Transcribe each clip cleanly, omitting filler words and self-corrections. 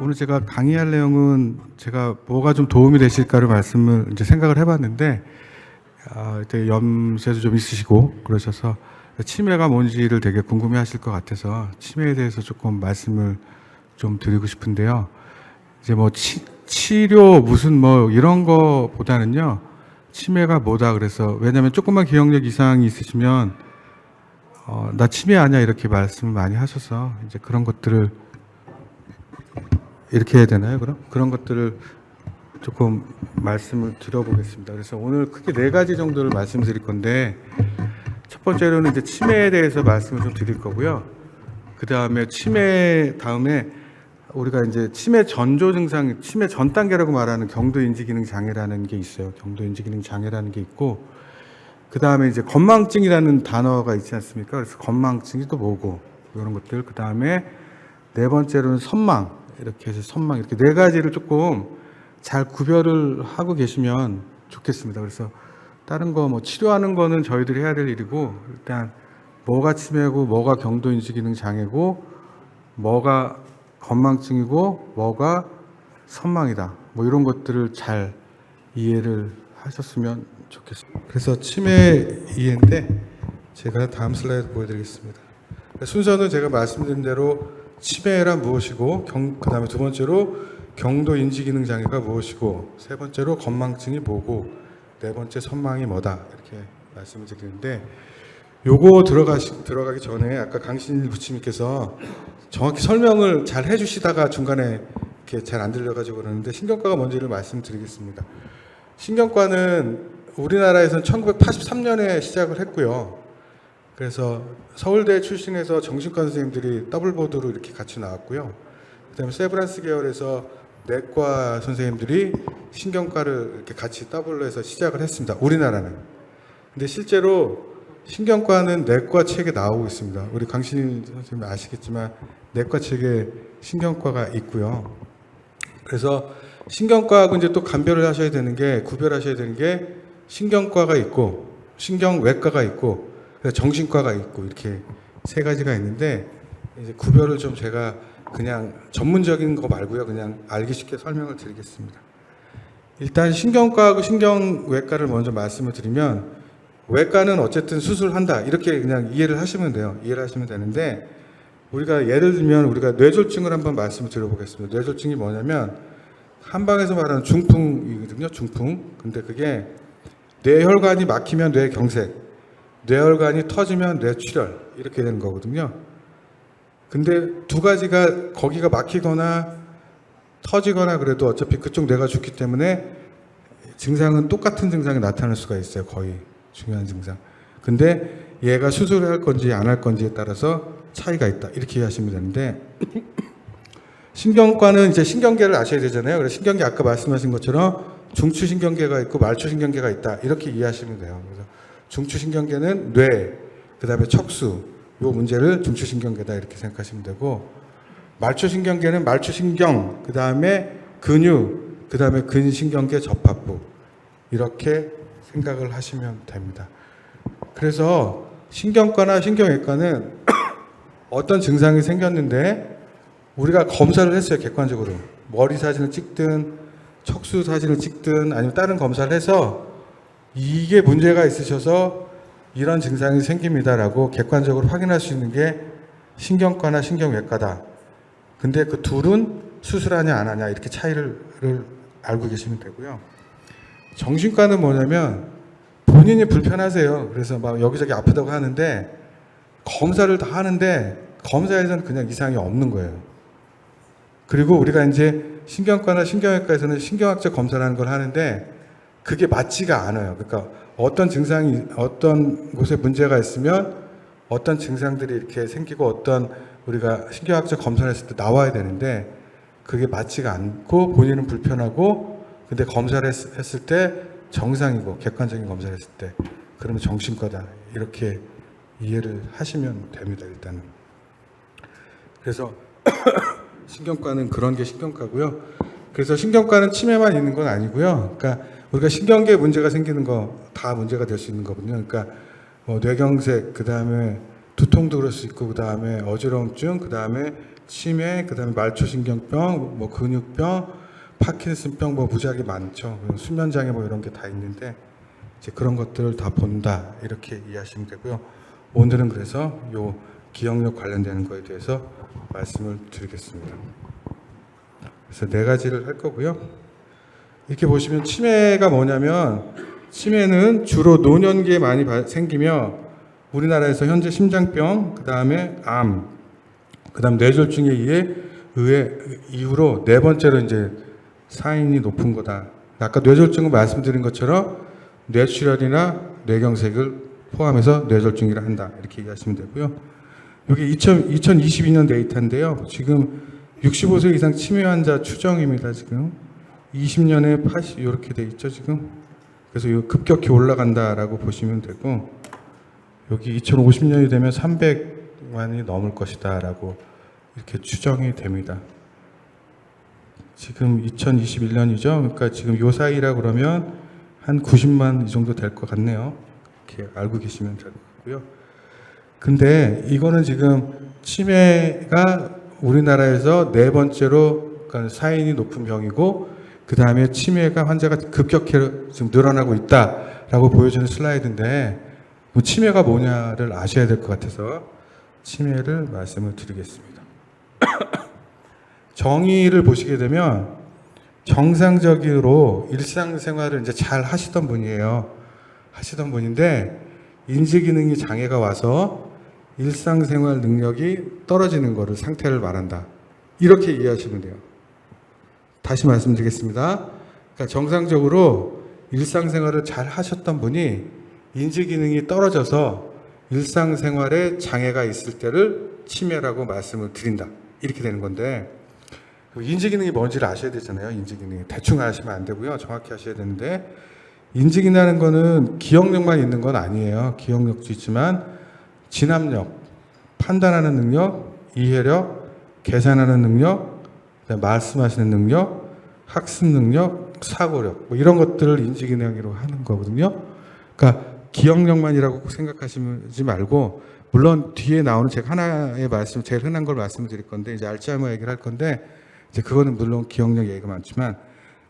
오늘 제가 강의할 내용은 제가 뭐가 좀 도움이 되실까를 말씀을 이제 생각을 해봤는데, 이때 염세도 좀 있으시고 그러셔서 치매가 뭔지를 되게 궁금해하실 것 같아서 치매에 대해서 조금 말씀을 좀 드리고 싶은데요. 이제 뭐 치료 무슨 뭐 이런 거보다는요, 치매가 뭐다 그래서, 왜냐하면 조금만 기억력 이상이 있으시면 나 치매 아니야 이렇게 말씀을 많이 하셔서 이제 그런 것들을 이렇게 해야 되나요? 그런 것들을 조금 말씀을 드려보겠습니다. 그래서 오늘 크게 4가지 정도를 말씀드릴 건데, 첫 번째로는 이제 치매에 대해서 말씀을 좀 드릴 거고요. 그 다음에 치매 다음에 우리가 이제 치매 전조 증상, 치매 전 단계라고 말하는 경도 인지 기능 장애라는 게 있어요. 경도 인지 기능 장애라는 게 있고, 그 다음에 이제 건망증이라는 단어가 있지 않습니까? 그래서 건망증이 또 뭐고 이런 것들. 그 다음에 4번째로는 선망, 이렇게 해서 선망, 이렇게 4가지를 조금 잘 구별을 하고 계시면 좋겠습니다. 그래서 다른 거 뭐 치료하는 거는 저희들이 해야 될 일이고, 일단 뭐가 치매고 뭐가 경도 인지 기능 장애고 뭐가 건망증이고 뭐가 선망이다, 뭐 이런 것들을 잘 이해를 하셨으면 좋겠습니다. 그래서 치매 이해인데 제가 다음 슬라이드 보여드리겠습니다. 순서는 제가 말씀드린 대로 치매란 무엇이고, 그 다음에 2번째로 경도 인지 기능 장애가 무엇이고, 3번째로 건망증이 뭐고, 4번째 선망이 뭐다, 이렇게 말씀을 드리는데, 요거 들어가기 전에 아까 강신일 부치님께서 정확히 설명을 잘 해주시다가 중간에 이렇게 잘 안 들려가지고 그러는데, 신경과가 뭔지를 말씀드리겠습니다. 신경과는 우리나라에서는 1983년에 시작을 했고요. 그래서 서울대 출신에서 정신과 선생님들이 더블보드로 이렇게 같이 나왔고요. 그다음에 세브란스 계열에서 내과 선생님들이 신경과를 이렇게 같이 더블로 해서 시작을 했습니다. 우리나라는. 근데 실제로 신경과는 내과 책에 나오고 있습니다. 우리 강신일 선생님 아시겠지만 내과 책에 신경과가 있고요. 그래서 신경과하고 이제 또 감별을 하셔야 되는 게, 구별하셔야 되는 게, 신경과가 있고 신경외과가 있고 정신과가 있고, 이렇게 3가지가 있는데, 이제 구별을 좀 제가 그냥 전문적인 거 말고요, 그냥 알기 쉽게 설명을 드리겠습니다. 일단 신경과하고 신경외과를 먼저 말씀을 드리면, 외과는 어쨌든 수술한다, 이렇게 그냥 이해를 하시면 돼요. 이해를 하시면 되는데, 우리가 예를 들면 우리가 뇌졸중을 한번 말씀을 드려보겠습니다. 뇌졸중이 뭐냐면 한방에서 말하는 중풍이거든요. 중풍. 근데 그게 뇌혈관이 막히면 뇌경색, 뇌혈관이 터지면 뇌출혈, 이렇게 되는 거거든요. 근데 2가지가, 거기가 막히거나 터지거나 그래도 어차피 그쪽 뇌가 죽기 때문에 증상은 똑같은 증상이 나타날 수가 있어요. 거의 중요한 증상. 근데 얘가 수술을 할 건지 안 할 건지에 따라서 차이가 있다, 이렇게 이해하시면 되는데, 신경과는 이제 신경계를 아셔야 되잖아요. 그래서 신경계 아까 말씀하신 것처럼 중추신경계가 있고 말초신경계가 있다, 이렇게 이해하시면 돼요. 그래서 중추신경계는 뇌, 그 다음에 척수, 요 문제를 중추신경계다, 이렇게 생각하시면 되고, 말초신경계는 말초신경, 그 다음에 근육, 그 다음에 근신경계 접합부, 이렇게 생각을 하시면 됩니다. 그래서 신경과나 신경외과는 어떤 증상이 생겼는데 우리가 검사를 했어요. 객관적으로 머리 사진을 찍든 척수 사진을 찍든 아니면 다른 검사를 해서 이게 문제가 있으셔서 이런 증상이 생깁니다라고 객관적으로 확인할 수 있는 게 신경과나 신경외과다. 근데 그 둘은 수술하냐 안 하냐, 이렇게 차이를 알고 계시면 되고요. 정신과는 뭐냐면 본인이 불편하세요. 그래서 막 여기저기 아프다고 하는데 검사를 다 하는데 검사에서는 그냥 이상이 없는 거예요. 그리고 우리가 이제 신경과나 신경외과에서는 신경학적 검사라는 걸 하는데 그게 맞지가 않아요. 그러니까 어떤 증상이, 어떤 곳에 문제가 있으면 어떤 증상들이 이렇게 생기고 어떤 우리가 신경학적 검사를 했을 때 나와야 되는데 그게 맞지가 않고 본인은 불편하고, 근데 검사를 했을 때 정상이고, 객관적인 검사를 했을 때 그러면 정신과다, 이렇게 이해를 하시면 됩니다. 일단은. 그래서 신경과는 그런 게 신경과고요. 그래서 신경과는 치매만 있는 건 아니고요. 그러니까 우리가 신경계에 문제가 생기는 거 다 문제가 될 수 있는 거거든요. 그러니까 뭐 뇌경색, 그 다음에 두통도 그럴 수 있고, 그 다음에 어지러움증, 그 다음에 치매, 그 다음에 말초신경병, 뭐 근육병, 파킨슨병, 뭐 무지하게 많죠. 수면장애 뭐 이런 게 다 있는데 이제 그런 것들을 다 본다 이렇게 이해하시면 되고요. 오늘은 그래서 요 기억력 관련되는 거에 대해서 말씀을 드리겠습니다. 그래서 네 가지를 할 거고요. 이렇게 보시면 치매가 뭐냐면, 치매는 주로 노년기에 많이 생기며 우리나라에서 현재 심장병, 그 다음에 암, 그 다음 뇌졸중에 의해 이후로 네 번째로 이제 사인이 높은 거다. 아까 뇌졸중은 말씀드린 것처럼 뇌출혈이나 뇌경색을 포함해서 뇌졸중이라 한다. 이렇게 이해하시면 되고요. 여기 2022년 데이터인데요. 지금 65세 이상 치매 환자 추정입니다. 지금 20년에 80 이렇게 돼 있죠. 지금. 그래서 이거 급격히 올라간다라고 보시면 되고, 여기 2050년이 되면 300만이 넘을 것이다라고 이렇게 추정이 됩니다. 지금 2021년이죠. 그러니까 지금 요 사이라 그러면 한 90만 이 정도 될 것 같네요. 이렇게 알고 계시면 될 것 같고요. 근데 이거는 지금 치매가 우리나라에서 네 번째로 그러니까 사인이 높은 병이고, 그 다음에 치매가 환자가 급격히 지금 늘어나고 있다라고 보여주는 슬라이드인데, 치매가 뭐냐를 아셔야 될 것 같아서 치매를 말씀을 드리겠습니다. 정의를 보시게 되면 정상적으로 일상생활을 이제 잘 하시던 분이에요. 하시던 분인데 인지기능이 장애가 와서 일상생활 능력이 떨어지는 거를 상태를 말한다. 이렇게 이해하시면 돼요. 다시 말씀드리겠습니다. 그러니까 정상적으로 일상생활을 잘 하셨던 분이 인지기능이 떨어져서 일상생활에 장애가 있을 때를 치매라고 말씀을 드린다. 이렇게 되는 건데, 인지기능이 뭔지를 아셔야 되잖아요. 인지기능이 대충 아시면 안 되고요. 정확히 하셔야 되는데, 인지기능이라는 거는 기억력만 있는 건 아니에요. 기억력도 있지만 진압력, 판단하는 능력, 이해력, 계산하는 능력, 말씀하시는 능력, 학습 능력, 사고력, 뭐 이런 것들을 인지기능으로 하는 거거든요. 그러니까 기억력만이라고 꼭 생각하시지 말고, 물론 뒤에 나오는 제가 하나의 말씀, 제일 흔한 걸 말씀을 드릴 건데, 이제 알츠하이머 얘기를 할 건데, 이제 그거는 물론 기억력 얘기가 많지만,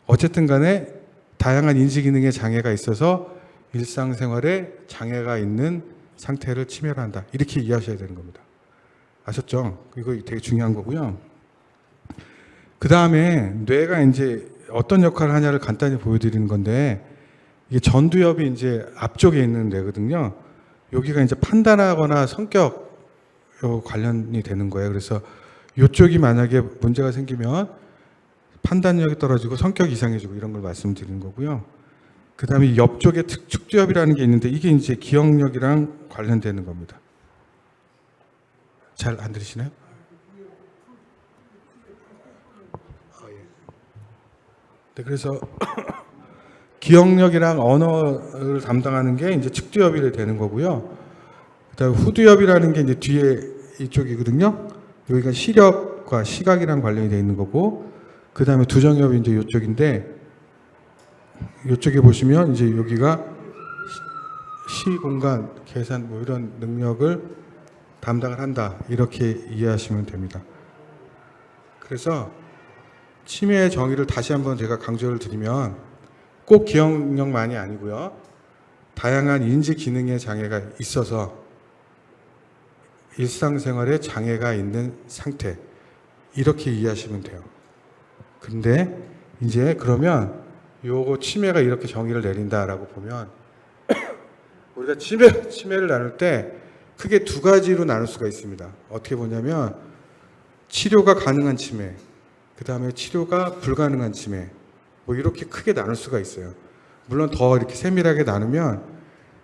어쨌든 간에 다양한 인지기능에 장애가 있어서 일상생활에 장애가 있는 상태를 치매로 한다. 이렇게 이해하셔야 되는 겁니다. 아셨죠? 이거 되게 중요한 거고요. 그 다음에 뇌가 이제 어떤 역할을 하냐를 간단히 보여드리는 건데, 이게 전두엽이 이제 앞쪽에 있는 뇌거든요. 여기가 이제 판단하거나 성격 관련이 되는 거예요. 그래서 이쪽이 만약에 문제가 생기면 판단력이 떨어지고 성격이 이상해지고 이런 걸 말씀드리는 거고요. 그 다음에 옆쪽에 축두엽이라는 게 있는데, 이게 이제 기억력이랑 관련되는 겁니다. 잘 안 들리시나요? 네, 그래서 기억력이랑 언어를 담당하는 게 이제 측두엽이 되는 거고요. 그다음에 후두엽이라는 게 이제 뒤에 이쪽이거든요. 여기가 시력과 시각이랑 관련이 되어 있는 거고, 그다음에 두정엽이 이제 이쪽인데, 이쪽에 보시면 이제 여기가 시공간, 계산 뭐 이런 능력을 담당을 한다. 이렇게 이해하시면 됩니다. 그래서 치매의 정의를 다시 한번 제가 강조를 드리면, 꼭 기억력만이 아니고요. 다양한 인지 기능의 장애가 있어서 일상생활에 장애가 있는 상태, 이렇게 이해하시면 돼요. 근데 이제 그러면 요거 치매가 이렇게 정의를 내린다라고 보면, 우리가 치매를 나눌 때 크게 두 가지로 나눌 수가 있습니다. 어떻게 보냐면 치료가 가능한 치매, 그 다음에 치료가 불가능한 치매, 뭐 이렇게 크게 나눌 수가 있어요. 물론 더 이렇게 세밀하게 나누면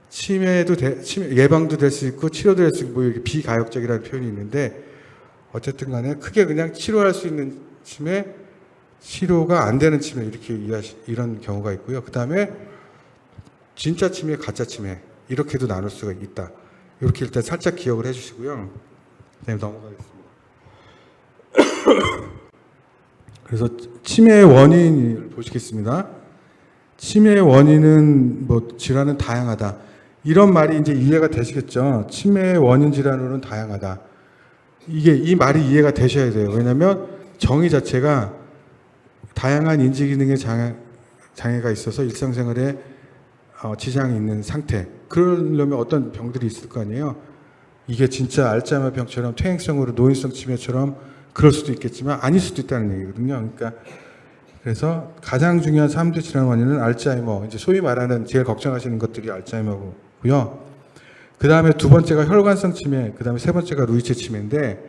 치매 예방도 될 수 있고 치료도 될 수 있고, 뭐 이렇게 비가역적이라는 표현이 있는데, 어쨌든 간에 크게 그냥 치료할 수 있는 치매, 치료가 안 되는 치매, 이렇게 이런 경우가 있고요. 그 다음에 진짜 치매, 가짜 치매, 이렇게도 나눌 수가 있다. 이렇게 일단 살짝 기억을 해주시고요. 그다음에 넘어가겠습니다. 그래서 치매의 원인을 보시겠습니다. 치매의 원인은 뭐 질환은 다양하다. 이런 말이 이제 이해가 되시겠죠? 치매의 원인 질환으로는 다양하다. 이 말이 이해가 되셔야 돼요. 왜냐하면 정의 자체가 다양한 인지 기능의 장애가 있어서 일상생활에 지장이 있는 상태. 그러려면 어떤 병들이 있을 거 아니에요. 이게 진짜 알츠하이머 병처럼 퇴행성으로 노인성 치매처럼 그럴 수도 있겠지만 아닐 수도 있다는 얘기거든요. 그러니까 그래서 가장 중요한 3대 질환 원인은 알츠하이머, 이제 소위 말하는 제일 걱정하시는 것들이 알츠하이머고요. 그 다음에 두 번째가 혈관성 치매, 그 다음에 세 번째가 루이체 치매인데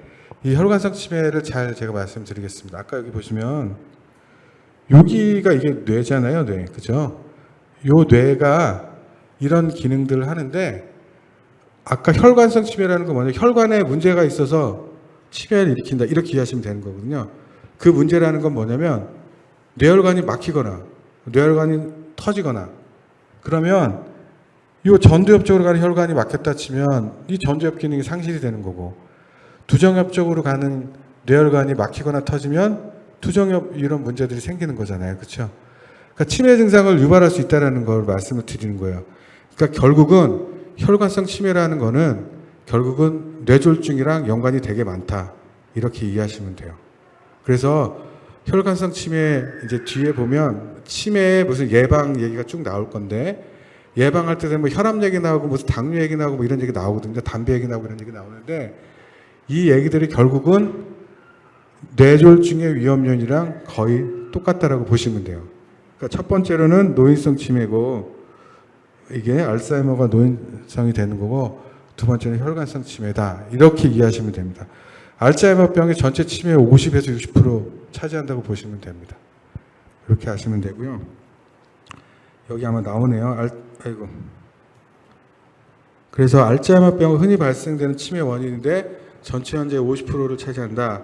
이 혈관성 치매를 잘 제가 말씀드리겠습니다. 아까 여기 보시면 여기가 이게 뇌잖아요, 뇌, 그죠? 요 뇌가 이런 기능들을 하는데 아까 혈관성 치매라는 건 뭐냐면 혈관에 문제가 있어서 치매를 일으킨다 이렇게 이해하시면 되는 거거든요. 그 문제라는 건 뭐냐면 뇌혈관이 막히거나 뇌혈관이 터지거나 그러면 이 전두엽 쪽으로 가는 혈관이 막혔다 치면 이 전두엽 기능이 상실이 되는 거고 두정엽 쪽으로 가는 뇌혈관이 막히거나 터지면 두정엽 이런 문제들이 생기는 거잖아요. 그렇죠? 그러니까 치매 증상을 유발할 수 있다는 걸 말씀을 드리는 거예요. 그러니까 결국은 혈관성 치매라는 거는 결국은 뇌졸중이랑 연관이 되게 많다. 이렇게 이해하시면 돼요. 그래서 혈관성 치매 이제 뒤에 보면 치매의 무슨 예방 얘기가 쭉 나올 건데 예방할 때 되면 뭐 혈압 얘기 나오고 무슨 당뇨 얘기 나오고 뭐 이런 얘기 나오거든요. 담배 얘기 나오고 이런 얘기 나오는데 이 얘기들이 결국은 뇌졸중의 위험률이랑 거의 똑같다라고 보시면 돼요. 그러니까 첫 번째로는 노인성 치매고 이게 알츠하이머가 노인성이 되는 거고 두 번째는 혈관성 치매다. 이렇게 이해하시면 됩니다. 알츠하이머병의 전체 치매의 50에서 60% 차지한다고 보시면 됩니다. 이렇게 하시면 되고요. 여기 아마 나오네요. 아이고. 그래서 알츠하이머병은 흔히 발생되는 치매 원인인데 전체 환자의 50%를 차지한다.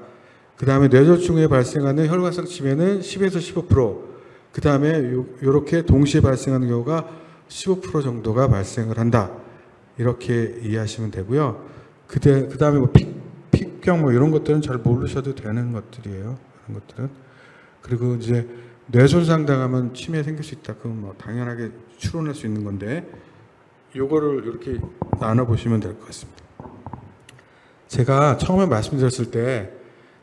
그 다음에 뇌졸중에 발생하는 혈관성 치매는 10에서 15%. 그 다음에 이렇게 동시에 발생하는 경우가 15% 정도가 발생을 한다. 이렇게 이해하시면 되고요. 그 다음에 뭐 픽경 뭐 이런 것들은 잘 모르셔도 되는 것들이에요. 그런 것들은. 그리고 이제 뇌손상 당하면 치매 생길 수 있다. 그건 뭐 당연하게 추론할 수 있는 건데 요거를 이렇게 나눠보시면 될 것 같습니다. 제가 처음에 말씀드렸을 때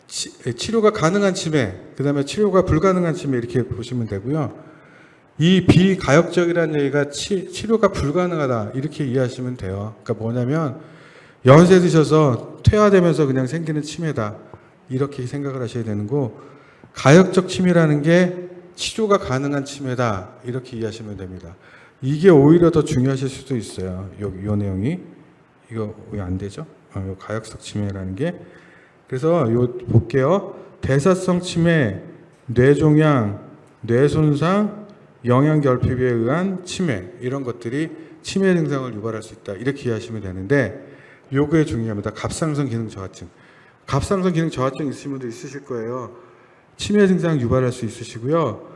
치료가 가능한 치매, 그 다음에 치료가 불가능한 치매 이렇게 보시면 되고요. 이 비가역적이라는 얘기가 치료가 불가능하다 이렇게 이해하시면 돼요. 그러니까 뭐냐면 연세 드셔서 퇴화되면서 그냥 생기는 치매다 이렇게 생각을 하셔야 되는 거고 가역적 치매라는 게 치료가 가능한 치매다 이렇게 이해하시면 됩니다. 이게 오히려 더 중요하실 수도 있어요. 요 내용이 이거 왜 안 되죠? 요 가역적 치매라는 게 그래서 요 볼게요. 대사성 치매, 뇌종양, 뇌손상, 영양결핍에 의한 치매 이런 것들이 치매 증상을 유발할 수 있다 이렇게 이해하시면 되는데 요게 중요합니다. 갑상선 기능 저하증. 갑상선 기능 저하증 있으신 분들 있으실 거예요. 치매 증상 유발할 수 있으시고요.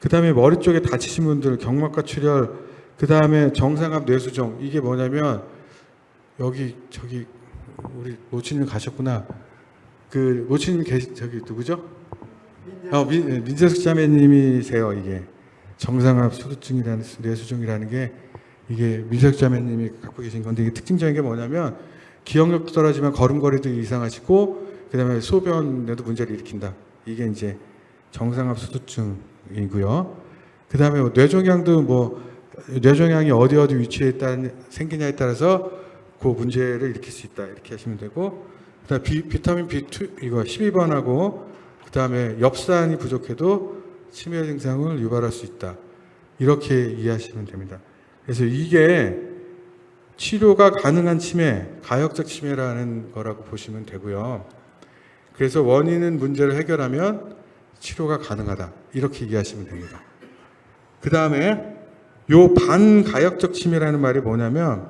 그 다음에 머리 쪽에 다치신 분들 경막과 출혈, 그 다음에 정상압 뇌수종 이게 뭐냐면 여기 저기 우리 모치님 가셨구나. 그 모치님 저기 누구죠? 민재석 자매님이세요. 이게 정상압 수두증이라는 뇌수종이라는 게 이게 민재석 자매님이 갖고 계신 건데 이게 특징적인 게 뭐냐면 기억력도 떨어지면 걸음걸이도 이상하시고 그 다음에 소변에도 문제를 일으킨다. 이게 이제 정상압 수두증이고요. 그 다음에 뇌종양도 뇌종양이 어디 위치에 생기냐에 따라서 그 문제를 일으킬 수 있다. 이렇게 하시면 되고 그다음 비타민 B2 이거 12번하고 그다음에 엽산이 부족해도 치매 증상을 유발할 수 있다. 이렇게 이해하시면 됩니다. 그래서 이게 치료가 가능한 치매, 가역적 치매라는 거라고 보시면 되고요. 그래서 원인은 문제를 해결하면 치료가 가능하다. 이렇게 이해하시면 됩니다. 그다음에 요 반가역적 치매라는 말이 뭐냐면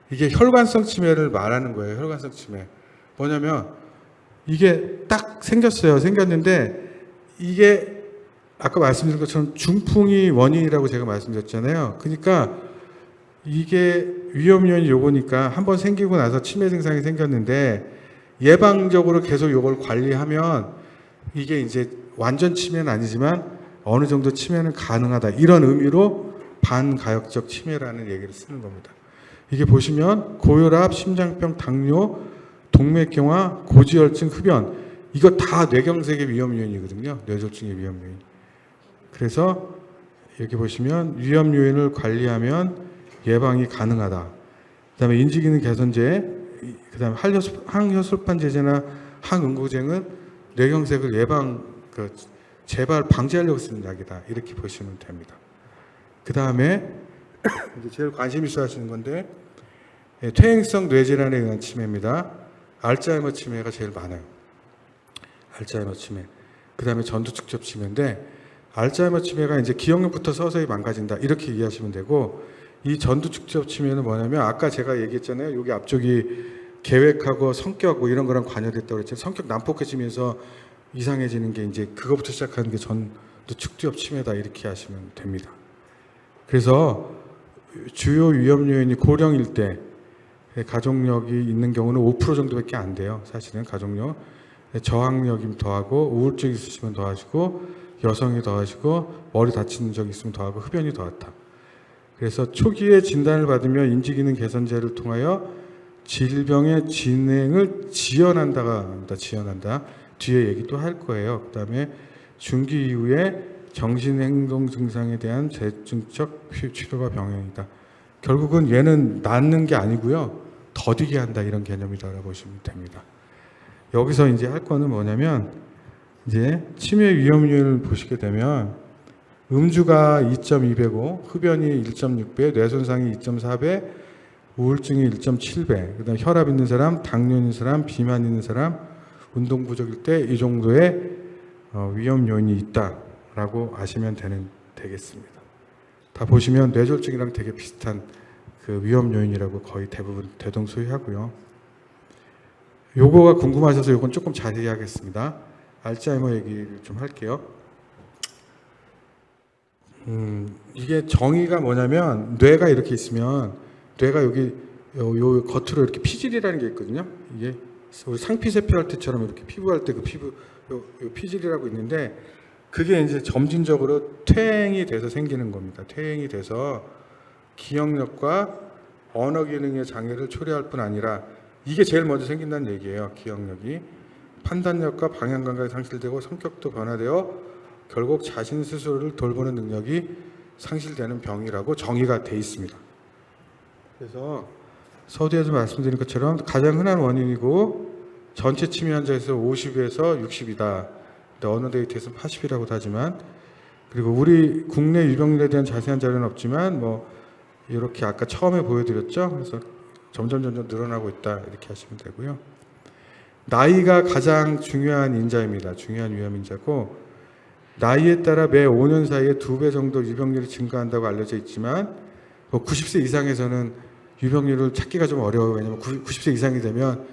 이게 혈관성 치매를 말하는 거예요. 혈관성 치매. 뭐냐면 이게 딱 생겼어요. 생겼는데 이게 아까 말씀드린 것처럼 중풍이 원인이라고 제가 말씀드렸잖아요. 그러니까 이게 위험요인이 요거니까 한번 생기고 나서 치매 증상이 생겼는데 예방적으로 계속 요걸 관리하면 이게 이제 완전 치매는 아니지만 어느 정도 치매는 가능하다. 이런 의미로 반가역적 치매라는 얘기를 쓰는 겁니다. 이게 보시면 고혈압, 심장병, 당뇨, 동맥경화, 고지혈증, 흡연 이거 다 뇌경색의 위험 요인이거든요. 뇌졸중의 위험 요인. 그래서 여기 보시면 위험 요인을 관리하면 예방이 가능하다. 그다음에 인지기능 개선제, 그다음에 항혈소판 제제나 항응고제는 뇌경색을 재발 방지하려고 쓰는 약이다. 이렇게 보시면 됩니다. 그다음에 이제 제일 관심 있어 하시는 건데 퇴행성 뇌질환에 의한 치매입니다. 알츠하이머 치매가 제일 많아요. 알츠하이머 치매. 그다음에 전두축적 치매인데 알츠하이머 치매가 이제 기억력부터 서서히 망가진다. 이렇게 이해하시면 되고 이 전두축적 치매는 뭐냐면 아까 제가 얘기했잖아요. 여기 앞쪽이 계획하고 성격 뭐 이런 거랑 관여됐다고 그랬죠. 성격 난폭해지면서 이상해지는 게 이제 그거부터 시작하는 게 전두축적 치매다. 이렇게 하시면 됩니다. 그래서 주요 위험 요인이 고령일 때 가족력이 있는 경우는 5% 정도밖에 안 돼요. 사실은 가족력. 저항력이 더하고 우울증 있으시면 더하시고 여성이 더하시고 머리 다치는 적 있으면 더하고 흡연이 더하다. 그래서 초기에 진단을 받으면 인지기능 개선제를 통하여 질병의 진행을 지연한다가 합니다. 지연한다. 뒤에 얘기도 할 거예요. 그 다음에 중기 이후에 정신행동 증상에 대한 재증적 치료가 병행이다. 결국은 얘는 낫는 게 아니고요. 더디게 한다. 이런 개념이다라고 보시면 됩니다. 여기서 이제 할 거는 뭐냐면 이제 치매 위험 요인을 보시게 되면 음주가 2.2배고 흡연이 1.6배, 뇌손상이 2.4배, 우울증이 1.7배, 그다음 혈압 있는 사람, 당뇨 있는 사람, 비만 있는 사람, 운동 부족일 때 이 정도의 위험 요인이 있다라고 아시면 되겠습니다. 다 보시면 뇌졸중이랑 되게 비슷한 그 위험 요인이라고 거의 대부분 대동소이하고요. 요거가 궁금하셔서 요건 조금 자세히 하겠습니다. 알츠하이머 얘기를 좀 할게요. 이게 정의가 뭐냐면 뇌가 이렇게 있으면 뇌가 여기 요 겉으로 이렇게 피질이라는 게 있거든요. 이게 우리 상피세포 할 때처럼 이렇게 피부할 때 그 피부 요 피질이라고 있는데 그게 이제 점진적으로 퇴행이 돼서 생기는 겁니다. 퇴행이 돼서 기억력과 언어 기능의 장애를 초래할 뿐 아니라 이게 제일 먼저 생긴다는 얘기예요. 기억력이 판단력과 방향 감각이 상실되고 성격도 변화되어 결국 자신 스스로를 돌보는 능력이 상실되는 병이라고 정의가 돼 있습니다. 그래서 서두에서 말씀드린 것처럼 가장 흔한 원인이고 전체 치매 환자에서 50에서 60이다. 어느 데이터에서는 80이라고도 하지만 그리고 우리 국내 유병률에 대한 자세한 자료는 없지만 뭐 이렇게 아까 처음에 보여드렸죠. 그래서 점점 늘어나고 있다. 이렇게 하시면 되고요. 나이가 가장 중요한 인자입니다. 중요한 위험 인자고 나이에 따라 매 5년 사이에 2배 정도 유병률이 증가한다고 알려져 있지만 뭐 90세 이상에서는 유병률을 찾기가 좀 어려워요. 왜냐하면 90세 이상이 되면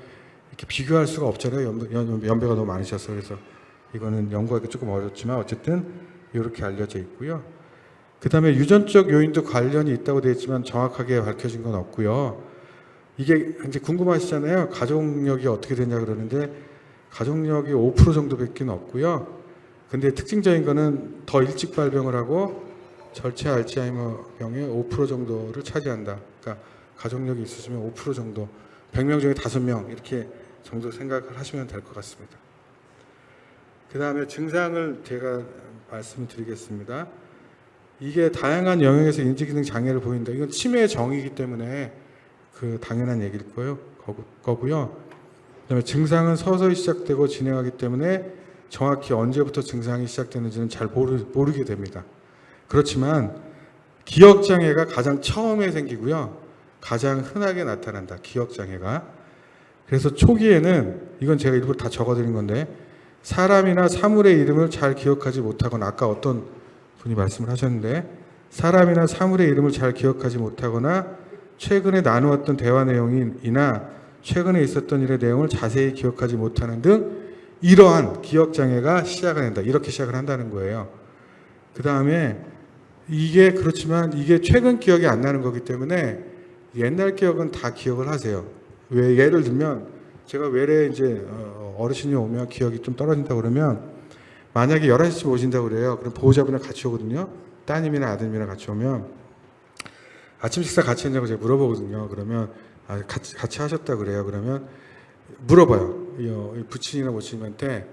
이렇게 비교할 수가 없잖아요. 연배가 너무 많으셔서. 그래서 이거는 연구하기 조금 어렵지만 어쨌든 이렇게 알려져 있고요. 그 다음에 유전적 요인도 관련이 있다고 되어 있지만 정확하게 밝혀진 건 없고요. 이게 이제 궁금하시잖아요. 가족력이 어떻게 되냐 그러는데 가족력이 5% 정도밖에 없고요. 근데 특징적인 거는 더 일찍 발병을 하고 절체 알츠하이머 병의 5% 정도를 차지한다. 그러니까 가족력이 있으시면 5% 정도, 100명 중에 5명 이렇게 정도 생각을 하시면 될 것 같습니다. 그 다음에 증상을 제가 말씀을 드리겠습니다. 이게 다양한 영역에서 인지기능 장애를 보인다. 이건 치매의 정의이기 때문에 그 당연한 얘기일 거고요. 그다음에 증상은 서서히 시작되고 진행하기 때문에 정확히 언제부터 증상이 시작되는지는 잘 모르게 됩니다. 그렇지만 기억장애가 가장 처음에 생기고요. 가장 흔하게 나타난다. 기억장애가. 그래서 초기에는 이건 제가 일부러 다 적어드린 건데 사람이나 사물의 이름을 잘 기억하지 못하거나 아까 어떤 분이 말씀을 하셨는데 사람이나 사물의 이름을 잘 기억하지 못하거나 최근에 나누었던 대화 내용이나 최근에 있었던 일의 내용을 자세히 기억하지 못하는 등 이러한 기억장애가 시작을 한다. 이렇게 시작을 한다는 거예요. 그 다음에 이게 그렇지만 이게 최근 기억이 안 나는 거기 때문에 옛날 기억은 다 기억을 하세요. 왜 예를 들면 제가 외래 이제 어르신이 오면 기억이 좀 떨어진다 그러면 만약에 11시쯤 오신다고 그래요. 그럼 보호자분이랑 같이 오거든요. 따님이나 아드님이랑 같이 오면 아침 식사 같이 했냐고 제가 물어보거든요. 그러면 같이 하셨다 그래요. 그러면 물어봐요. 이 부친이나 모친한테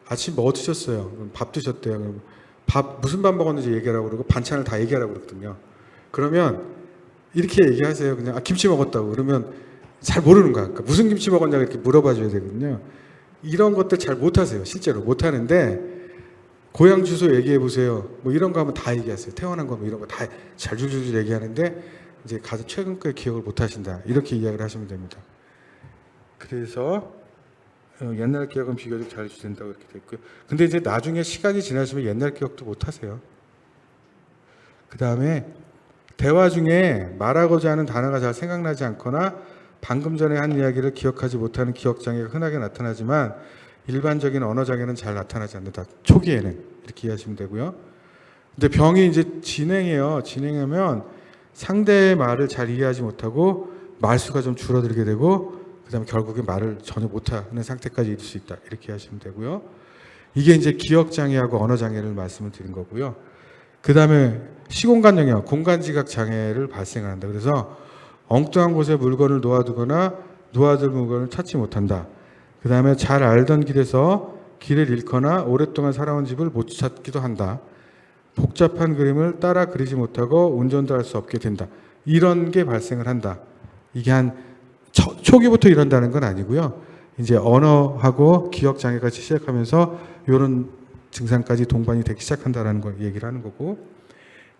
아침 뭐 드셨어요? 그럼 밥 드셨대요. 그럼 밥 무슨 밥 먹었는지 얘기하라고 그러고 반찬을 다 얘기하라고 그러거든요. 그러면 이렇게 얘기하세요. 그냥 김치 먹었다고. 그러면 잘 모르는 거야. 그러니까 무슨 김치 먹었냐고 이렇게 물어봐 줘야 되거든요. 이런 것들 잘 못하세요. 실제로 못하는데 고향 주소 얘기해 보세요. 뭐 이런 거 하면 다 얘기하세요. 태어난 거 뭐 이런 거 다 잘 줄줄줄 얘기하는데 이제 가서 최근 거에 기억을 못 하신다. 이렇게 이야기를 하시면 됩니다. 그래서 옛날 기억은 비교적 잘 유지된다고 이렇게 됐고요. 근데 이제 나중에 시간이 지나시면 옛날 기억도 못 하세요. 그 다음에 대화 중에 말하고자 하는 단어가 잘 생각나지 않거나 방금 전에 한 이야기를 기억하지 못하는 기억 장애가 흔하게 나타나지만 일반적인 언어 장애는 잘 나타나지 않는다. 초기에는 이렇게 이해하시면 되고요. 근데 병이 이제 진행해요. 진행하면 상대의 말을 잘 이해하지 못하고 말수가 좀 줄어들게 되고 그다음에 결국에 말을 전혀 못하는 상태까지 이를 수 있다. 이렇게 하시면 되고요. 이게 이제 기억 장애하고 언어 장애를 말씀을 드린 거고요. 그다음에 시공간 영역, 공간 지각 장애를 발생한다. 그래서 엉뚱한 곳에 물건을 놓아두거나 놓아둔 물건을 찾지 못한다. 그다음에 잘 알던 길에서 길을 잃거나 오랫동안 살아온 집을 못 찾기도 한다. 복잡한 그림을 따라 그리지 못하고 운전도 할 수 없게 된다. 이런 게 발생을 한다. 이게 한 초기부터 이런다는 건 아니고요. 이제 언어하고 기억 장애가 시작하면서 이런 증상까지 동반이 되기 시작한다라는 걸 얘기를 하는 거고.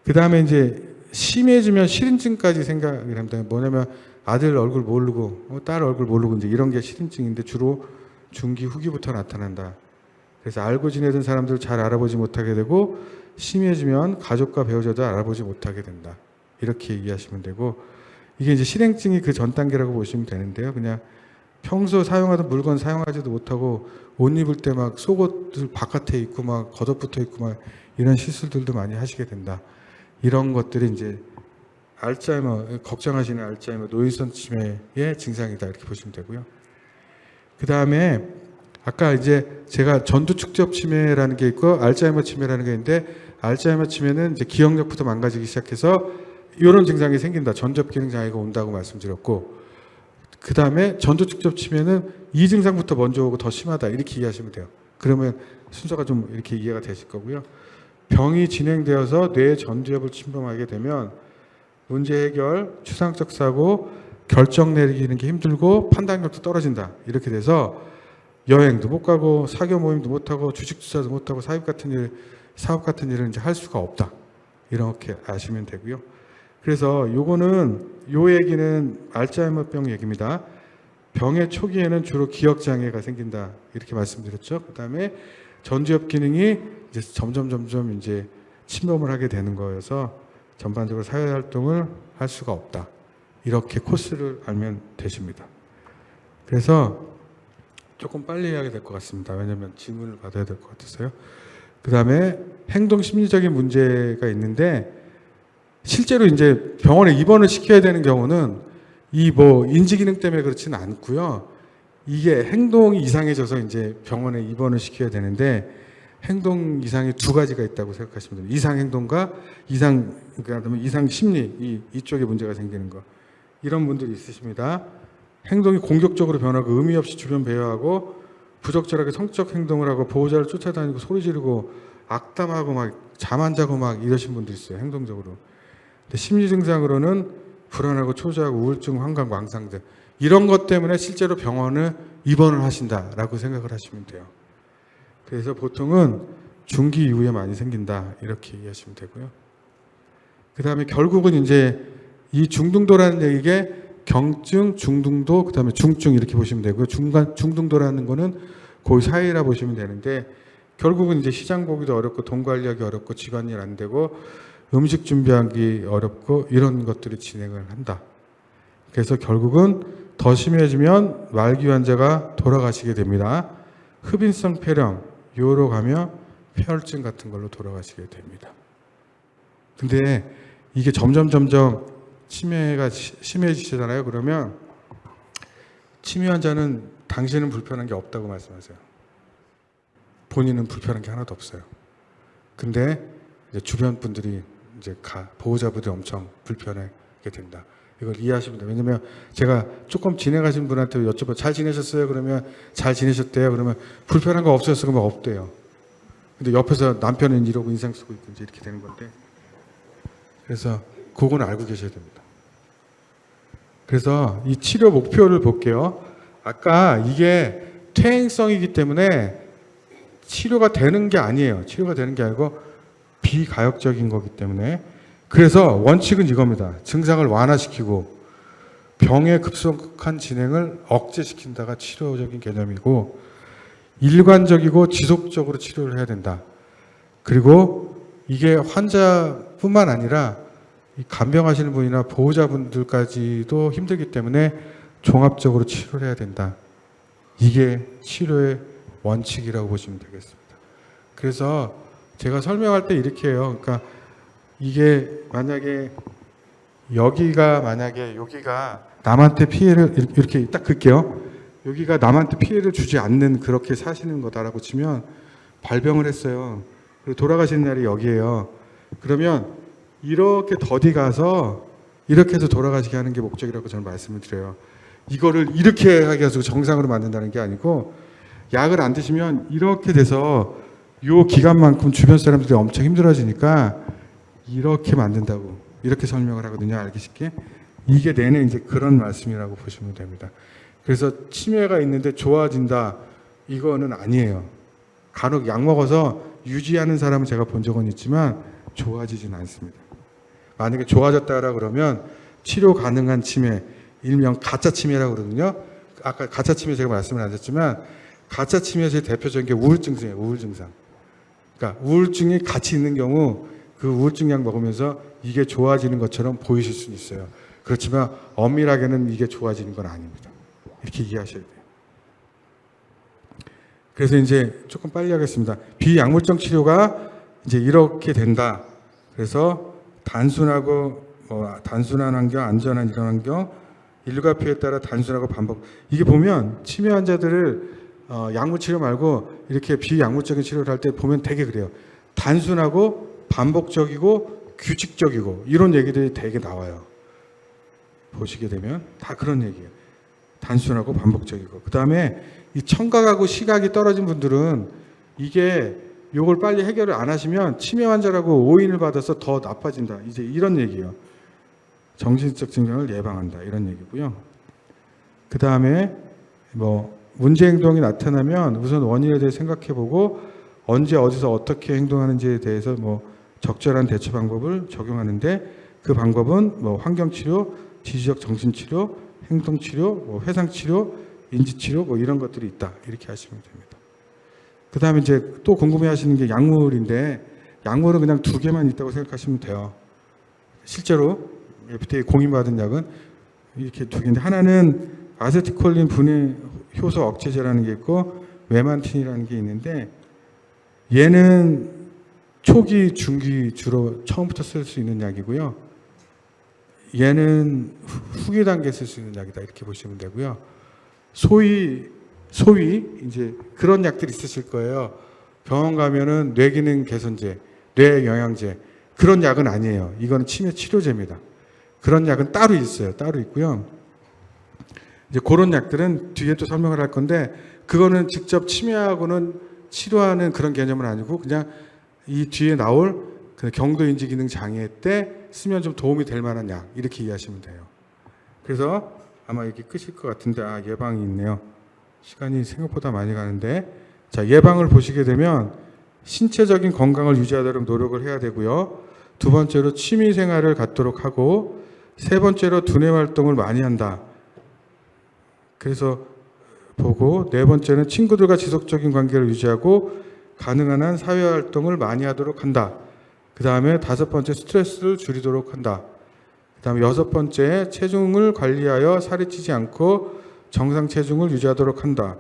그 다음에 이제 심해지면 실인증까지 생각을 합니다. 뭐냐면 아들 얼굴 모르고 딸 얼굴 모르고 이제 이런 게 실인증인데 주로 중기 후기부터 나타난다. 그래서 알고 지내던 사람들을 잘 알아보지 못하게 되고 심해지면 가족과 배우자도 알아보지 못하게 된다. 이렇게 이해하시면 되고 이게 이제 실행증이 그 전 단계라고 보시면 되는데요. 그냥 평소 사용하던 물건 사용하지도 못하고 옷 입을 때 막 속옷을 바깥에 입고 막 겉옷붙어 입고 막 이런 실수들도 많이 하시게 된다. 이런 것들이 이제 알츠하이머, 걱정하시는 알츠하이머 노인성 치매의 증상이다. 이렇게 보시면 되고요. 그 다음에 아까 이제 제가 전두 축적 치매라는 게 있고 알츠하이머 치매라는 게 있는데 알츠하이머 치매는 이제 기억력부터 망가지기 시작해서 이런 증상이 생긴다. 전두엽 기능 장애가 온다고 말씀드렸고 그 다음에 전두 축적 치매는 이 증상부터 먼저 오고 더 심하다. 이렇게 이해하시면 돼요. 그러면 순서가 좀 이렇게 이해가 되실 거고요. 병이 진행되어서 뇌 전두엽을 침범하게 되면 문제 해결, 추상적 사고, 결정 내리기는 게 힘들고 판단력도 떨어진다. 이렇게 돼서 여행도 못 가고 사교 모임도 못 하고 주식 투자도 못 하고 사업 같은 일을 이제 할 수가 없다. 이렇게 아시면 되고요. 그래서 요거는 요 얘기는 알츠하이머병 얘기입니다. 병의 초기에는 주로 기억 장애가 생긴다. 이렇게 말씀드렸죠. 그다음에 전두엽 기능이 이제 점점 이제 침범을 하게 되는 거여서 전반적으로 사회 활동을 할 수가 없다. 이렇게 코스를 알면 되십니다. 그래서 조금 빨리 해야 될 것 같습니다. 왜냐하면 질문을 받아야 될 것 같아서요. 그 다음에 행동 심리적인 문제가 있는데 실제로 이제 병원에 입원을 시켜야 되는 경우는 이 뭐 인지 기능 때문에 그렇지는 않고요. 이게 행동이 이상해져서 이제 병원에 입원을 시켜야 되는데 행동 이상이 두 가지가 있다고 생각하시면 됩니다. 이상 행동과 이상 심리 이쪽에 문제가 생기는 거. 이런 분들이 있으십니다. 행동이 공격적으로 변하고 의미 없이 주변 배회하고 부적절하게 성적 행동을 하고 보호자를 쫓아다니고 소리 지르고 악담하고 막 잠 안 자고 막 이러신 분들이 있어요. 행동적으로. 근데 심리 증상으로는 불안하고 초조하고 우울증, 환각, 망상 등 이런 것 때문에 실제로 병원을 입원을 하신다라고 생각을 하시면 돼요. 그래서 보통은 중기 이후에 많이 생긴다 이렇게 이해하시면 되고요. 그 다음에 결국은 이제 이 중등도라는 얘기게 경증, 중등도, 그 다음에 중증 이렇게 보시면 되고요. 중등도라는 거는 그 사이라 보시면 되는데 결국은 이제 시장 보기도 어렵고 돈 관리하기 어렵고 집안일 안 되고 음식 준비하기 어렵고 이런 것들이 진행을 한다. 그래서 결국은 더 심해지면 말기 환자가 돌아가시게 됩니다. 흡인성 폐렴, 요로 가면 폐혈증 같은 걸로 돌아가시게 됩니다. 근데 이게 점점 치매가 심해지시잖아요. 그러면 치매 환자는 당신은 불편한 게 없다고 말씀하세요. 본인은 불편한 게 하나도 없어요. 근데 이제 주변 분들이 이제 보호자분들이 엄청 불편해 된다. 이걸 이해하시면 돼요. 왜냐면 제가 조금 진행하신 분한테 여쭤봐 잘 지내셨어요? 그러면 잘 지내셨대요. 그러면 불편한 거 없었어요? 그러면 없대요. 근데 옆에서 남편은 이러고 인상 쓰고 있고 이제 이렇게 되는 건데, 그래서 그건 알고 계셔야 됩니다. 그래서 이 치료 목표를 볼게요. 아까 이게 퇴행성이기 때문에 치료가 되는 게 아니에요. 치료가 되는 게 아니고 비가역적인 거기 때문에. 그래서 원칙은 이겁니다. 증상을 완화시키고 병의 급속한 진행을 억제시킨다가 치료적인 개념이고, 일관적이고 지속적으로 치료를 해야 된다. 그리고 이게 환자뿐만 아니라 간병하시는 분이나 보호자분들까지도 힘들기 때문에 종합적으로 치료를 해야 된다. 이게 치료의 원칙이라고 보시면 되겠습니다. 그래서 제가 설명할 때 이렇게 해요. 그러니까 이게 만약에 여기가 남한테 피해를 이렇게 딱 긋게요. 여기가 남한테 피해를 주지 않는 그렇게 사시는 거다라고 치면 발병을 했어요. 그리고 돌아가시는 날이 여기예요. 그러면 이렇게 더디 가서 이렇게 해서 돌아가시게 하는 게 목적이라고 저는 말씀을 드려요. 이거를 이렇게 하게 해서 정상으로 만든다는 게 아니고, 약을 안 드시면 이렇게 돼서 요 기간만큼 주변 사람들이 엄청 힘들어지니까 이렇게 만든다고 이렇게 설명을 하거든요. 알기 쉽게. 이게 내내 이제 그런 말씀이라고 보시면 됩니다. 그래서 치매가 있는데 좋아진다, 이거는 아니에요. 간혹 약 먹어서 유지하는 사람은 제가 본 적은 있지만 좋아지진 않습니다. 만약에 좋아졌다라 그러면 치료 가능한 치매, 일명 가짜 치매라고 그러거든요. 아까 가짜 치매 제가 말씀을 안 드렸지만, 가짜 치매에서 대표적인 게 우울증이에요. 우울증상. 그러니까 우울증이 같이 있는 경우 그 우울증 약 먹으면서 이게 좋아지는 것처럼 보이실 수는 있어요. 그렇지만 엄밀하게는 이게 좋아지는 건 아닙니다. 이렇게 이해하셔야 돼요. 그래서 이제 조금 빨리 하겠습니다. 비약물성 치료가 이제 이렇게 된다. 그래서 단순한 환경, 안전한 이런 환경, 일과표에 따라 단순하고 반복. 이게 보면 치매 환자들을 약물 치료 말고 이렇게 비약물적인 치료를 할 때 보면 되게 그래요. 단순하고 반복적이고 규칙적이고 이런 얘기들이 되게 나와요. 보시게 되면 다 그런 얘기예요. 단순하고 반복적이고. 그 다음에 이 청각하고 시각이 떨어진 분들은 이게 요걸 빨리 해결을 안 하시면 치매 환자라고 오인을 받아서 더 나빠진다. 이제 이런 얘기예요. 정신적 증상을 예방한다. 이런 얘기고요. 그 다음에 문제 행동이 나타나면 우선 원인에 대해 생각해보고 언제 어디서 어떻게 행동하는지에 대해서 적절한 대처 방법을 적용하는데, 그 방법은 환경치료, 지지적 정신치료, 행동치료, 회상치료, 인지치료 이런 것들이 있다. 이렇게 하시면 됩니다. 그 다음에 이제 또 궁금해 하시는 게 약물인데, 약물은 그냥 2개만 있다고 생각하시면 돼요. 실제로 FDA 공인받은 약은 이렇게 2개인데, 하나는 아세틸콜린 분해 효소 억제제라는 게 있고 메만틴이라는 게 있는데, 얘는 초기, 중기 주로 처음부터 쓸 수 있는 약이고요. 얘는 후기 단계에 쓸 수 있는 약이다. 이렇게 보시면 되고요. 소위 이제 그런 약들이 있으실 거예요. 병원 가면은 뇌기능 개선제, 뇌 영양제, 그런 약은 아니에요. 이거는 치매 치료제입니다. 그런 약은 따로 있어요. 따로 있고요. 이제 그런 약들은 뒤에 또 설명을 할 건데, 그거는 직접 치매하고는 치료하는 그런 개념은 아니고 그냥 이 뒤에 나올 그 경도인지 기능 장애 때 쓰면 좀 도움이 될 만한 약, 이렇게 이해하시면 돼요. 그래서 아마 이게 끝일 것 같은데, 예방이 있네요. 시간이 생각보다 많이 가는데, 자, 예방을 보시게 되면 신체적인 건강을 유지하도록 노력을 해야 되고요. 2번째로 취미 생활을 갖도록 하고, 3번째로 두뇌 활동을 많이 한다. 그래서 보고, 4번째는 친구들과 지속적인 관계를 유지하고 가능한 한 사회활동을 많이 하도록 한다. 그 다음에 5번째 스트레스를 줄이도록 한다. 그 다음에 6번째 체중을 관리하여 살이 찌지 않고 정상 체중을 유지하도록 한다.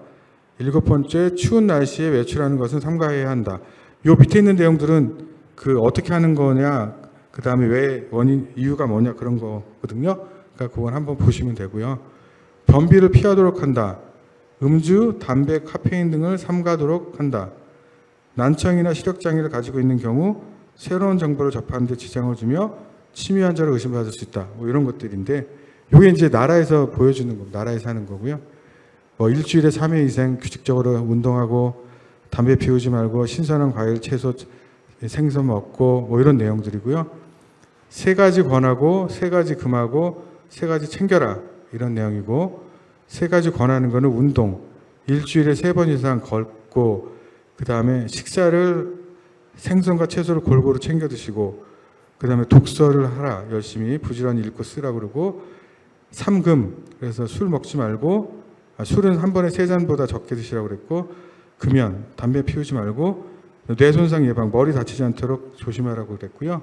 7번째 추운 날씨에 외출하는 것은 삼가해야 한다. 요 밑에 있는 내용들은 그 어떻게 하는 거냐, 그 다음에 왜 원인, 이유가 뭐냐, 그런 거거든요. 그러니까 그건 한번 보시면 되고요. 변비를 피하도록 한다. 음주, 담배, 카페인 등을 삼가도록 한다. 난청이나 시력장애를 가지고 있는 경우 새로운 정보를 접하는 데 지장을 주며 치매 환자로 의심받을 수 있다. 뭐 이런 것들인데 이게 이제 나라에서 보여주는 거, 나라에서 하는 거고요. 뭐 일주일에 3회 이상 규칙적으로 운동하고 담배 피우지 말고 신선한 과일, 채소, 생선 먹고 뭐 이런 내용들이고요. 3가지 권하고 3가지 금하고 3가지 챙겨라 이런 내용이고 3가지 권하는 거는 운동, 일주일에 3번 이상 걷고 그 다음에 식사를 생선과 채소를 골고루 챙겨 드시고 그 다음에 독서를 하라 열심히 부지런히 읽고 쓰라 그러고 3금 그래서 술 먹지 말고 술은 한 번에 3잔보다 적게 드시라고 그랬고 금연 담배 피우지 말고 뇌 손상 예방 머리 다치지 않도록 조심하라고 그랬고요.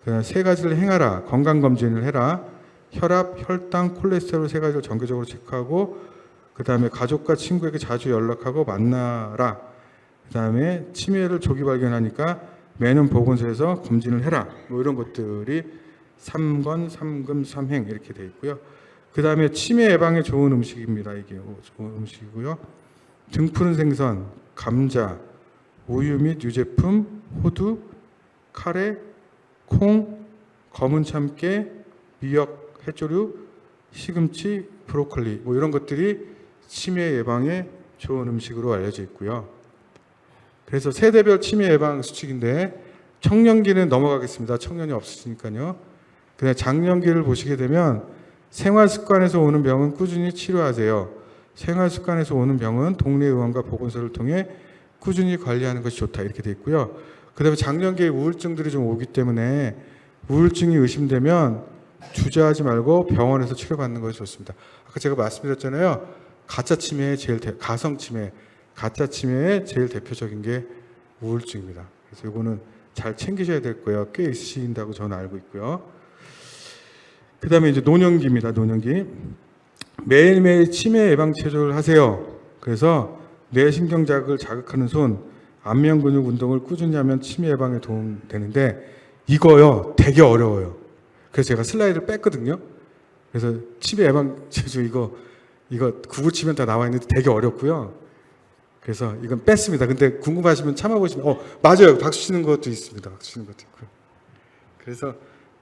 그다음 3가지를 행하라 건강 검진을 해라 혈압, 혈당, 콜레스테롤 3가지를 정기적으로 체크하고 그 다음에 가족과 친구에게 자주 연락하고 만나라. 그 다음에 치매를 조기 발견하니까 매년 보건소에서 검진을 해라. 뭐 이런 것들이 3권, 3금, 3행 이렇게 돼 있고요. 그 다음에 치매 예방에 좋은 음식입니다. 이게 좋은 음식이고요. 등푸른 생선, 감자, 우유 및 유제품, 호두, 카레, 콩, 검은 참깨, 미역, 해조류, 시금치, 브로콜리 뭐 이런 것들이 치매 예방에 좋은 음식으로 알려져 있고요. 그래서 세대별 치매 예방 수칙인데 청년기는 넘어가겠습니다. 청년이 없으시니까요. 그냥 장년기를 보시게 되면 생활 습관에서 오는 병은 꾸준히 치료하세요. 생활 습관에서 오는 병은 동네 의원과 보건소를 통해 꾸준히 관리하는 것이 좋다 이렇게 돼 있고요. 그다음에 장년기에 우울증들이 좀 오기 때문에 우울증이 의심되면 주저하지 말고 병원에서 치료받는 것이 좋습니다. 아까 제가 말씀드렸잖아요. 가짜 치매의 가성 치매, 가짜 치매의 제일 대표적인 게 우울증입니다. 그래서 이거는 잘 챙기셔야 될 거예요. 꽤 있으신다고 저는 알고 있고요. 그 다음에 이제 노년기입니다. 노년기. 매일매일 치매 예방 체조를 하세요. 그래서 뇌신경 자극을 자극하는 손, 안면 근육 운동을 꾸준히 하면 치매 예방에 도움 되는데 이거요 되게 어려워요. 그래서 제가 슬라이드를 뺐거든요. 그래서 치매 예방 체조 이거 구글 치면 다 나와 있는데 되게 어렵고요. 그래서 이건 뺐습니다. 근데 궁금하시면 참아보시면 맞아요. 박수 치는 것도 있습니다. 박수 치는 것도 있고요. 그래서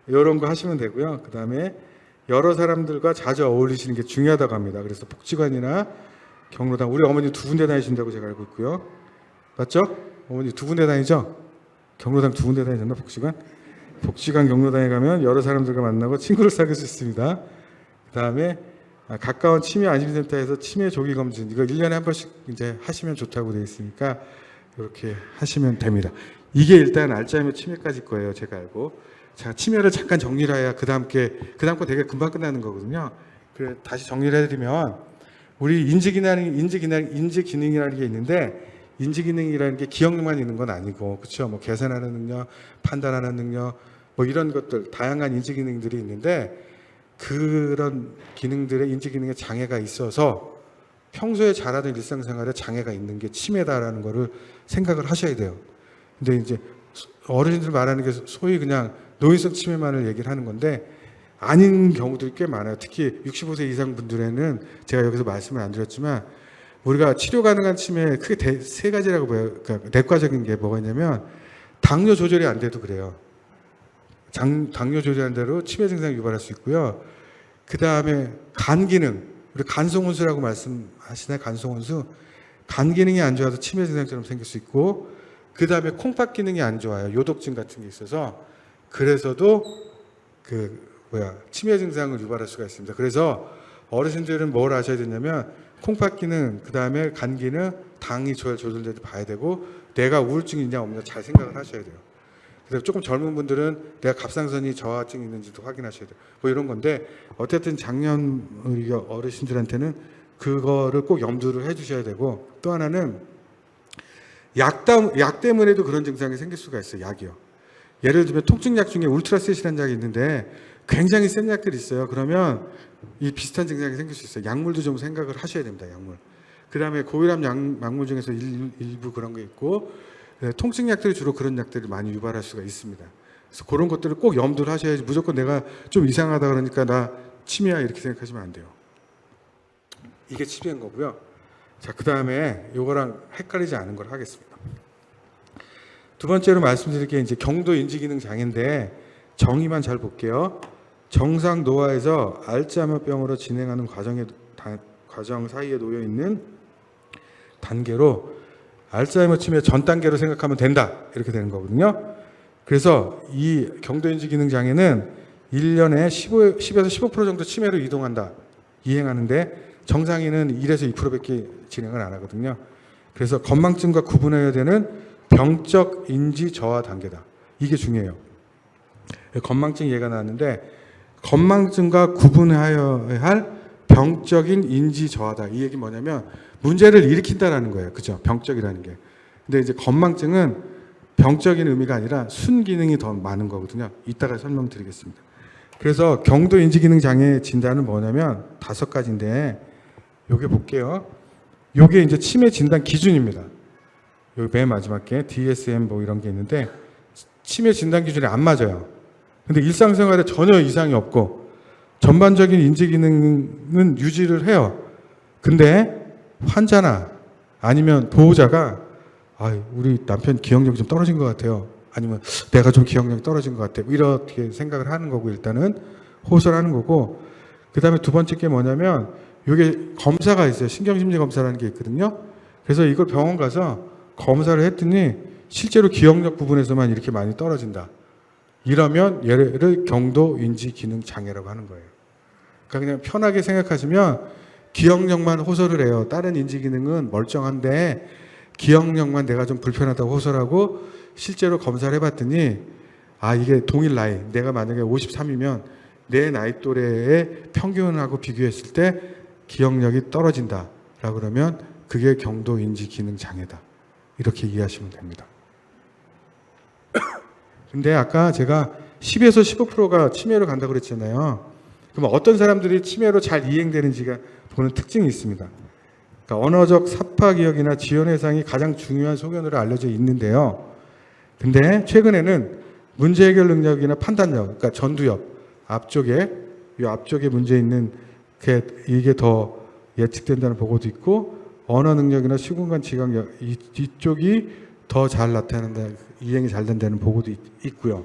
이런 거 하시면 되고요. 그 다음에 여러 사람들과 자주 어울리시는 게 중요하다고 합니다. 그래서 복지관이나 경로당 우리 어머니 2군데 다니신다고 제가 알고 있고요. 맞죠? 어머니 2군데 다니죠? 경로당 2군데 다니셨나 복지관? 복지관 경로당에 가면 여러 사람들과 만나고 친구를 사귈 수 있습니다. 그 다음에 가까운 치매 안심센터에서 치매 조기 검진 이거 1년에 한 번씩 이제 하시면 좋다고 되어 있으니까 이렇게 하시면 됩니다. 이게 일단 알츠하이머 치매까지 거예요. 제가 알고. 자, 치매를 잠깐 정리를 해야 그다음 거 되게 금방 끝나는 거거든요. 그래 다시 정리를 해드리면 우리 인지기능이라는 게 있는데 인지기능이라는 게 기억력만 있는 건 아니고 그렇죠. 뭐 계산하는 능력, 판단하는 능력 뭐 이런 것들 다양한 인지기능들이 있는데 그런 기능들의 인지기능에 장애가 있어서 평소에 잘하던 일상생활에 장애가 있는 게 치매다라는 거를 생각을 하셔야 돼요. 근데 이제 어르신들 말하는 게 소위 그냥 노인성 치매만을 얘기를 하는 건데 아닌 경우들이 꽤 많아요. 특히 65세 이상 분들에는 제가 여기서 말씀을 안 드렸지만 우리가 치료 가능한 치매 크게 3가지라고 봐요. 그러니까 내과적인 게 뭐가 있냐면 당뇨 조절이 안 돼도 그래요. 당뇨 조절한 대로 치매 증상 유발할 수 있고요. 그 다음에 간 기능, 우리 간송혼수라고 말씀하시나요? 간송혼수. 간 기능이 안 좋아서 치매 증상처럼 생길 수 있고, 그 다음에 콩팥 기능이 안 좋아요. 요독증 같은 게 있어서 그래서도 치매 증상을 유발할 수가 있습니다. 그래서 어르신들은 뭘 하셔야 되냐면 콩팥 기능, 그 다음에 간 기능, 당이 조절돼도 봐야 되고 내가 우울증이 있냐 없냐 잘 생각을 하셔야 돼요. 그래서 조금 젊은 분들은 내가 갑상선이 저하증이 있는지도 확인하셔야 돼요. 뭐 이런 건데 어쨌든 작년 우리 어르신들한테는 그거를 꼭 염두를 해주셔야 되고 또 하나는 약 때문에도 그런 증상이 생길 수가 있어요. 약이요. 예를 들면 통증약 중에 울트라셋이라는 약이 있는데 굉장히 센 약들이 있어요. 그러면 이 비슷한 증상이 생길 수 있어요. 약물도 좀 생각을 하셔야 됩니다. 약물. 그 다음에 고혈압 약물 중에서 일부 그런 게 있고 통증약들이 주로 그런 약들을 많이 유발할 수가 있습니다. 그래서 그런 것들을 꼭 염두를 하셔야지 무조건 내가 좀 이상하다 그러니까 나 치매야 이렇게 생각하시면 안 돼요. 이게 치매인 거고요. 자, 그 다음에 이거랑 헷갈리지 않은 걸 하겠습니다. 두 번째로 말씀드릴 게 이제 경도 인지기능 장애인데 정의만 잘 볼게요. 정상 노화에서 알츠하이머병으로 진행하는 과정 사이에 놓여 있는 단계로 알츠하이머 치매 전 단계로 생각하면 된다. 이렇게 되는 거거든요. 그래서 이 경도인지 기능 장애는 1년에 10에서 15% 정도 치매로 이행하는데 정상인은 1에서 2%밖에 진행을 안 하거든요. 그래서 건망증과 구분해야 되는 병적 인지 저하 단계다. 이게 중요해요. 건망증 얘기가 나왔는데 건망증과 구분하여야 할 병적인 인지 저하다. 이 얘기 뭐냐면 문제를 일으킨다라는 거예요. 그죠? 병적이라는 게. 근데 이제 건망증은 병적인 의미가 아니라 순기능이 더 많은 거거든요. 이따가 설명드리겠습니다. 그래서 경도 인지 기능 장애 진단은 뭐냐면 5가지인데 요게 볼게요. 요게 이제 치매 진단 기준입니다. 여기 맨 마지막에 DSM 뭐 이런 게 있는데 치매 진단 기준이 안 맞아요. 근데 일상생활에 전혀 이상이 없고 전반적인 인지 기능은 유지를 해요. 근데 환자나 아니면 보호자가 우리 남편 기억력이 좀 떨어진 것 같아요. 아니면 내가 좀 기억력이 떨어진 것 같아요. 이렇게 생각을 하는 거고 일단은 호소를 하는 거고 그 다음에 두 번째 게 뭐냐면 이게 검사가 있어요. 신경심리 검사라는 게 있거든요. 그래서 이걸 병원 가서 검사를 했더니 실제로 기억력 부분에서만 이렇게 많이 떨어진다. 이러면 얘를 경도 인지 기능 장애라고 하는 거예요. 그러니까 그냥 편하게 생각하시면 기억력만 호소를 해요. 다른 인지 기능은 멀쩡한데 기억력만 내가 좀 불편하다고 호소를 하고 실제로 검사를 해봤더니 이게 동일 나이, 내가 만약에 53이면 내 나이 또래의 평균하고 비교했을 때 기억력이 떨어진다 라고 그러면 그게 경도 인지 기능 장애다. 이렇게 이해하시면 됩니다. 근데 아까 제가 10에서 15%가 치매로 간다고 그랬잖아요. 그럼 어떤 사람들이 치매로 잘 이행되는지가 보는 특징이 있습니다. 그러니까 언어적 사파 기억이나 지원 해상이 가장 중요한 소견으로 알려져 있는데요. 근데 최근에는 문제 해결 능력이나 판단력, 그러니까 전두엽 앞쪽에 이 앞쪽에 문제 있는 이게 더 예측된다는 보고도 있고 언어 능력이나 시공간 지각력 이쪽이 더 잘 나타난다, 이행이 잘 된다는 보고도 있고요.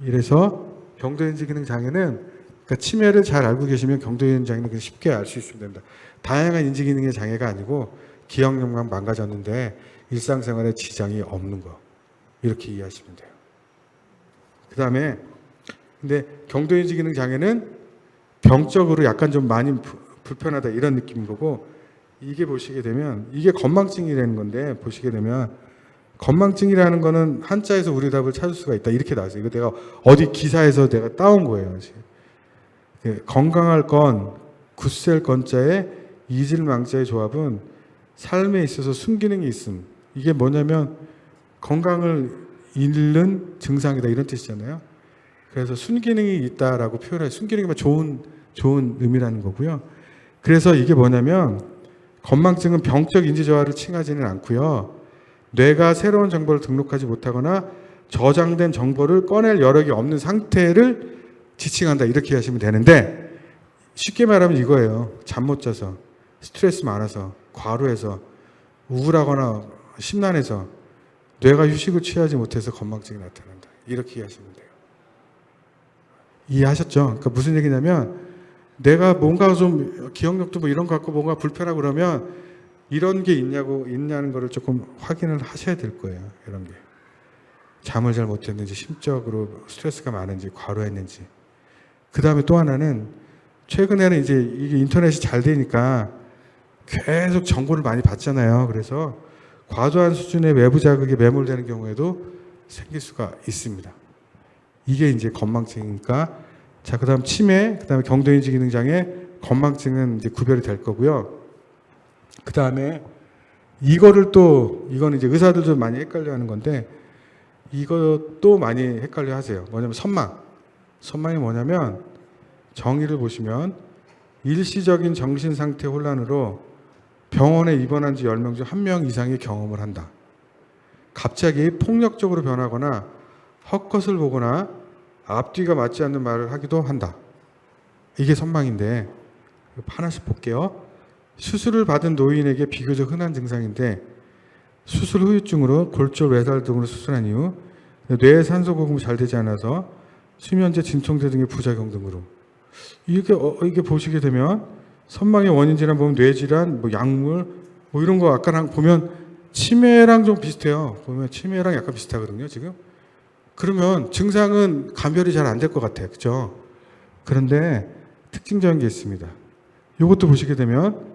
이래서 경도인지 기능 장애는 그러니까 치매를 잘 알고 계시면 경도인지 장애는 쉽게 알 수 있으면 됩니다. 다양한 인지 기능의 장애가 아니고 기억력만 망가졌는데 일상생활에 지장이 없는 거 이렇게 이해하시면 돼요. 그 다음에 근데 경도인지 기능 장애는 병적으로 약간 좀 많이 불편하다 이런 느낌인 거고 이게 보시게 되면 이게 건망증이라는 건데 보시게 되면 건망증이라는 거는 한자에서 우리 답을 찾을 수가 있다 이렇게 나왔어요. 이거 내가 어디 기사에서 내가 따온 거예요. 건강할 건 굳셀 건자에 이질망자의 조합은 삶에 있어서 순기능이 있음. 이게 뭐냐면 건강을 잃는 증상이다 이런 뜻이잖아요. 그래서 순기능이 있다라고 표현해요. 순기능이면 좋은 의미라는 거고요. 그래서 이게 뭐냐면 건망증은 병적 인지 저하를 칭하지는 않고요. 뇌가 새로운 정보를 등록하지 못하거나 저장된 정보를 꺼낼 여력이 없는 상태를 지칭한다 이렇게 하시면 되는데 쉽게 말하면 이거예요. 잠 못 자서 스트레스 많아서 과로해서 우울하거나 심란해서 뇌가 휴식을 취하지 못해서 건망증이 나타난다 이렇게 이해하시면 돼요. 이해하셨죠? 그러니까 무슨 얘기냐면 내가 뭔가 좀 기억력도 뭐 이런 거 갖고 뭔가 불편하고 그러면 이런 게 있냐는 거를 조금 확인을 하셔야 될 거예요. 이런 게. 잠을 잘 못 잤는지, 심적으로 스트레스가 많은지, 과로했는지. 그 다음에 또 하나는 최근에는 이제 이게 인터넷이 잘 되니까 계속 정보를 많이 받잖아요. 그래서 과도한 수준의 외부 자극에 매몰되는 경우에도 생길 수가 있습니다. 이게 이제 건망증이니까 자, 그 다음 치매, 그 다음에 경도인지 기능 장애, 건망증은 이제 구별이 될 거고요. 그 다음에 이거는 이제 의사들도 많이 헷갈려 하는 건데, 이것도 많이 헷갈려 하세요. 뭐냐면 선망. 선망이 뭐냐면, 정의를 보시면, 일시적인 정신상태 혼란으로 병원에 입원한 지 10명 중 1명 이상이 경험을 한다. 갑자기 폭력적으로 변하거나, 헛것을 보거나, 앞뒤가 맞지 않는 말을 하기도 한다. 이게 선망인데 하나씩 볼게요. 수술을 받은 노인에게 비교적 흔한 증상인데 수술 후유증으로 골절, 외달 등으로 수술한 이후 뇌 산소 공급이 잘 되지 않아서 수면제, 진통제 등의 부작용 등으로 이게 보시게 되면 선망의 원인 질환 보면 뇌 질환, 뭐 약물, 뭐 이런 거 아까랑 보면 치매랑 좀 비슷해요. 보면 치매랑 약간 비슷하거든요, 지금. 그러면 증상은 감별이 잘 안 될 것 같아요, 그렇죠? 그런데 특징적인 게 있습니다. 이것도 보시게 되면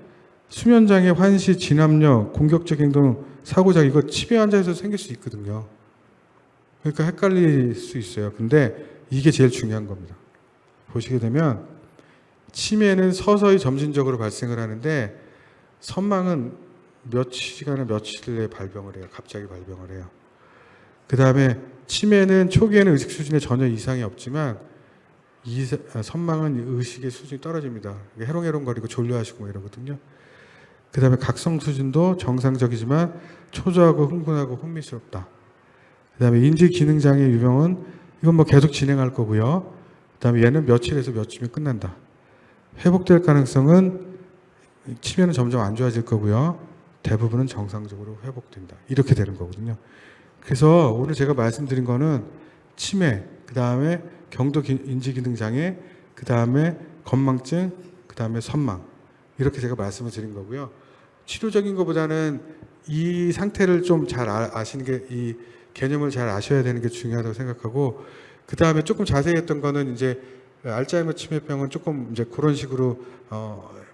수면장애, 환시, 진압력, 공격적 행동, 사고작 이거 치매 환자에서 생길 수 있거든요. 그러니까 헷갈릴 수 있어요. 근데 이게 제일 중요한 겁니다. 보시게 되면 치매는 서서히 점진적으로 발생을 하는데 선망은 몇 시간에 며칠 내에 발병을 해요. 갑자기 발병을 해요. 그 다음에 치매는 초기에는 의식 수준에 전혀 이상이 없지만 선망은 의식의 수준이 떨어집니다. 해롱해롱거리고 졸려하시고 뭐 이러거든요. 그 다음에 각성 수준도 정상적이지만 초조하고 흥분하고 혼미스럽다. 그 다음에 인지 기능 장애 유형은 이건 뭐 계속 진행할 거고요. 그 다음에 얘는 며칠에서 몇 주면 끝난다. 회복될 가능성은 치매는 점점 안 좋아질 거고요. 대부분은 정상적으로 회복된다. 이렇게 되는 거거든요. 그래서 오늘 제가 말씀드린 거는 치매, 그 다음에 경도 인지 기능 장애, 그 다음에 건망증, 그 다음에 선망. 이렇게 제가 말씀을 드린 거고요. 치료적인 것보다는 이 상태를 좀 잘 아시는 게, 이 개념을 잘 아셔야 되는 게 중요하다고 생각하고, 그 다음에 조금 자세히 했던 거는 이제 알츠하이머 치매병은 조금 이제 그런 식으로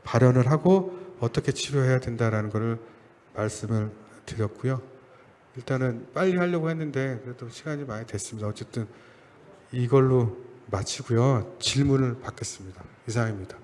발현을 하고 어떻게 치료해야 된다라는 거를 말씀을 드렸고요. 일단은 빨리 하려고 했는데 그래도 시간이 많이 됐습니다. 어쨌든 이걸로 마치고요. 질문을 받겠습니다. 이상입니다.